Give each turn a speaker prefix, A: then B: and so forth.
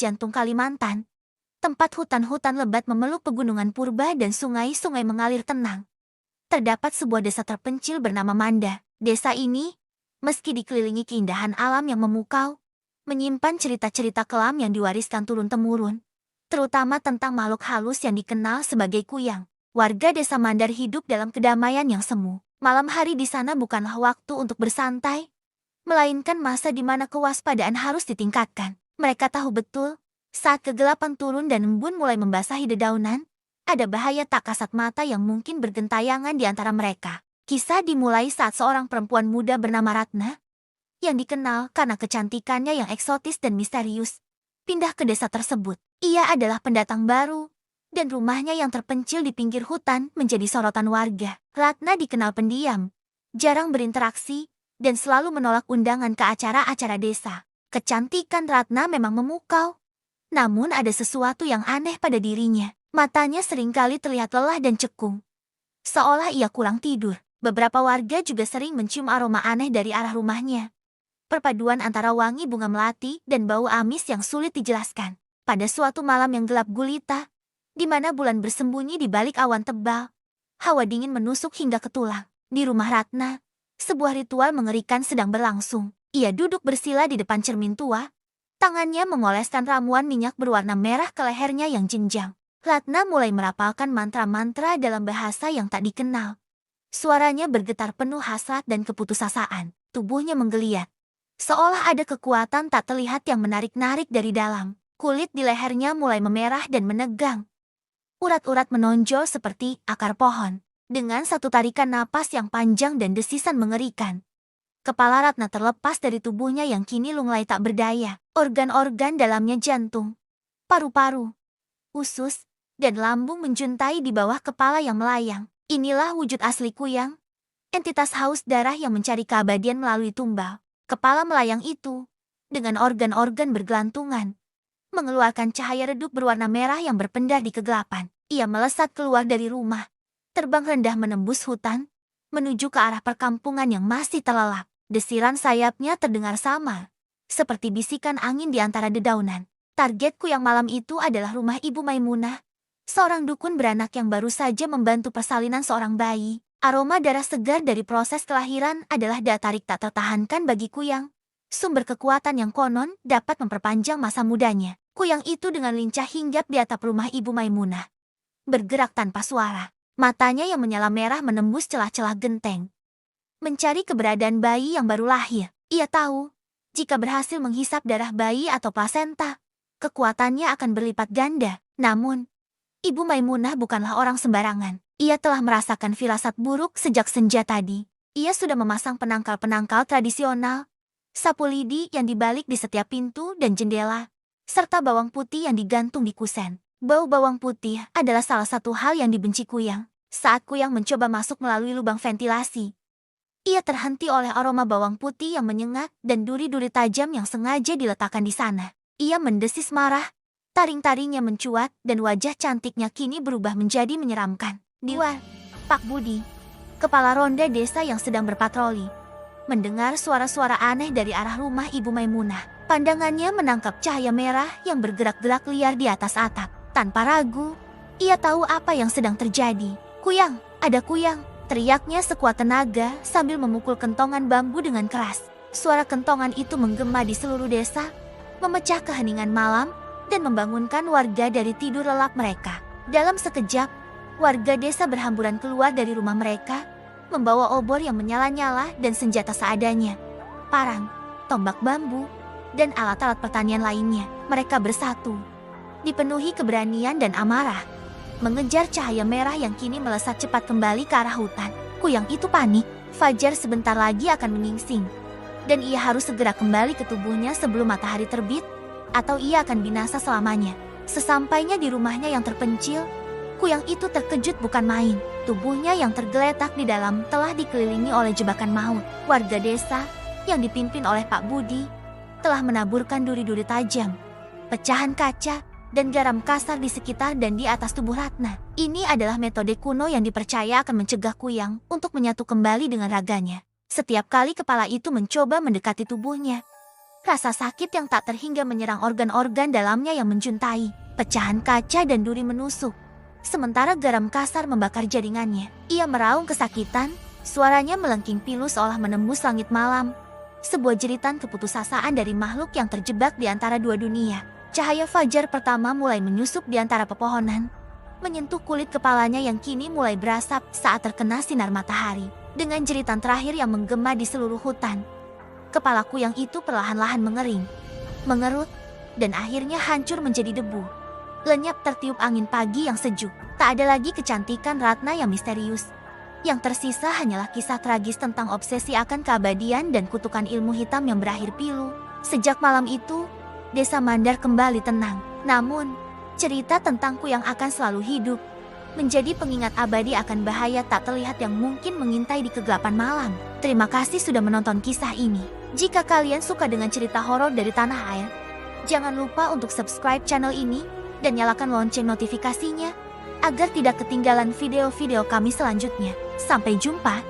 A: jantung Kalimantan. Tempat hutan-hutan lebat memeluk pegunungan purba dan sungai-sungai mengalir tenang. Terdapat sebuah desa terpencil bernama Manda. Desa ini, meski dikelilingi keindahan alam yang memukau, menyimpan cerita-cerita kelam yang diwariskan turun-temurun, terutama tentang makhluk halus yang dikenal sebagai kuyang. Warga desa Mandar hidup dalam kedamaian yang semu. Malam hari di sana bukanlah waktu untuk bersantai, melainkan masa di mana kewaspadaan harus ditingkatkan. Mereka tahu betul, saat kegelapan turun dan embun mulai membasahi dedaunan, ada bahaya tak kasat mata yang mungkin bergentayangan di antara mereka. Kisah dimulai saat seorang perempuan muda bernama Ratna, yang dikenal karena kecantikannya yang eksotis dan misterius, pindah ke desa tersebut. Ia adalah pendatang baru, dan rumahnya yang terpencil di pinggir hutan menjadi sorotan warga. Ratna dikenal pendiam, jarang berinteraksi, dan selalu menolak undangan ke acara-acara desa. Kecantikan Ratna memang memukau, namun ada sesuatu yang aneh pada dirinya. Matanya seringkali terlihat lelah dan cekung, seolah ia kurang tidur. Beberapa warga juga sering mencium aroma aneh dari arah rumahnya. Perpaduan antara wangi bunga melati dan bau amis yang sulit dijelaskan. Pada suatu malam yang gelap gulita, di mana bulan bersembunyi di balik awan tebal, hawa dingin menusuk hingga ke tulang. Di rumah Ratna, sebuah ritual mengerikan sedang berlangsung. Ia duduk bersila di depan cermin tua, tangannya mengoleskan ramuan minyak berwarna merah ke lehernya yang jenjang. Ratna mulai merapalkan mantra-mantra dalam bahasa yang tak dikenal. Suaranya bergetar penuh hasrat dan keputusasaan. Tubuhnya menggeliat, seolah ada kekuatan tak terlihat yang menarik-narik dari dalam. Kulit di lehernya mulai memerah dan menegang. Urat-urat menonjol seperti akar pohon. Dengan satu tarikan napas yang panjang dan desisan mengerikan, kepala Ratna terlepas dari tubuhnya yang kini lunglai tak berdaya. Organ-organ dalamnya jantung, paru-paru, usus, dan lambung menjuntai di bawah kepala yang melayang. Inilah wujud asli kuyang, entitas haus darah yang mencari keabadian melalui tumbal. Kepala melayang itu, dengan organ-organ bergelantungan, mengeluarkan cahaya redup berwarna merah yang berpendar di kegelapan. Ia melesat keluar dari rumah, terbang rendah menembus hutan, menuju ke arah perkampungan yang masih terlelap. Desiran sayapnya terdengar sama, seperti bisikan angin di antara dedaunan. Targetku yang malam itu adalah rumah Ibu Maimunah, seorang dukun beranak yang baru saja membantu persalinan seorang bayi. Aroma darah segar dari proses kelahiran adalah daya tarik tak tertahankan bagi Kuyang, sumber kekuatan yang konon dapat memperpanjang masa mudanya. Kuyang itu dengan lincah hinggap di atap rumah Ibu Maimunah, bergerak tanpa suara. Matanya yang menyala merah menembus celah-celah genteng, mencari keberadaan bayi yang baru lahir. Ia tahu, jika berhasil menghisap darah bayi atau plasenta, kekuatannya akan berlipat ganda. Namun, Ibu Maimunah bukanlah orang sembarangan. Ia telah merasakan firasat buruk sejak senja tadi. Ia sudah memasang penangkal-penangkal tradisional, sapu lidi yang dibalik di setiap pintu dan jendela, serta bawang putih yang digantung di kusen. Bau bawang putih adalah salah satu hal yang dibenci Kuyang. Saat Kuyang mencoba masuk melalui lubang ventilasi, ia terhenti oleh aroma bawang putih yang menyengat dan duri-duri tajam yang sengaja diletakkan di sana. Ia mendesis marah, taring-taringnya mencuat dan wajah cantiknya kini berubah menjadi menyeramkan. Di luar, Pak Budi, kepala ronda desa yang sedang berpatroli, mendengar suara-suara aneh dari arah rumah Ibu Maimunah. Pandangannya menangkap cahaya merah yang bergerak-gerak liar di atas atap. Tanpa ragu, ia tahu apa yang sedang terjadi. "Kuyang, ada Kuyang!" teriaknya sekuat tenaga sambil memukul kentongan bambu dengan keras. Suara kentongan itu menggema di seluruh desa, memecah keheningan malam dan membangunkan warga dari tidur lelap mereka. Dalam sekejap, warga desa berhamburan keluar dari rumah mereka, membawa obor yang menyala-nyala dan senjata seadanya, parang, tombak bambu, dan alat-alat pertanian lainnya. Mereka bersatu, dipenuhi keberanian dan amarah, mengejar cahaya merah yang kini melesat cepat kembali ke arah hutan. Kuyang itu panik. Fajar sebentar lagi akan menyingsing, dan ia harus segera kembali ke tubuhnya sebelum matahari terbit, atau ia akan binasa selamanya. Sesampainya di rumahnya yang terpencil, Kuyang itu terkejut bukan main. Tubuhnya yang tergeletak di dalam telah dikelilingi oleh jebakan maut. Warga desa, yang dipimpin oleh Pak Budi, telah menaburkan duri-duri tajam, pecahan kaca, dan garam kasar di sekitar dan di atas tubuh Ratna. Ini adalah metode kuno yang dipercaya akan mencegah Kuyang untuk menyatu kembali dengan raganya. Setiap kali kepala itu mencoba mendekati tubuhnya, Rasa sakit yang tak terhingga menyerang organ-organ dalamnya yang menjuntai. Pecahan kaca dan duri menusuk. Sementara garam kasar membakar jaringannya. Ia meraung kesakitan, suaranya melengking pilu seolah menembus langit malam. Sebuah jeritan keputusasaan dari makhluk yang terjebak di antara dua dunia. Cahaya fajar pertama mulai menyusup di antara pepohonan, menyentuh kulit kepalanya yang kini mulai berasap saat terkena sinar matahari. Dengan jeritan terakhir yang menggema di seluruh hutan, kepalaku yang itu perlahan-lahan mengering, mengerut, dan akhirnya hancur menjadi debu. Lenyap tertiup angin pagi yang sejuk. Tak ada lagi kecantikan Ratna yang misterius. Yang tersisa hanyalah kisah tragis tentang obsesi akan keabadian dan kutukan ilmu hitam yang berakhir pilu. Sejak malam itu, desa Mandar kembali tenang. Namun, cerita tentangku yang akan selalu hidup menjadi pengingat abadi akan bahaya tak terlihat yang mungkin mengintai di kegelapan malam. Terima kasih sudah menonton kisah ini. Jika kalian suka dengan cerita horor dari tanah air, jangan lupa untuk subscribe channel ini dan nyalakan lonceng notifikasinya agar tidak ketinggalan video-video kami selanjutnya. Sampai jumpa!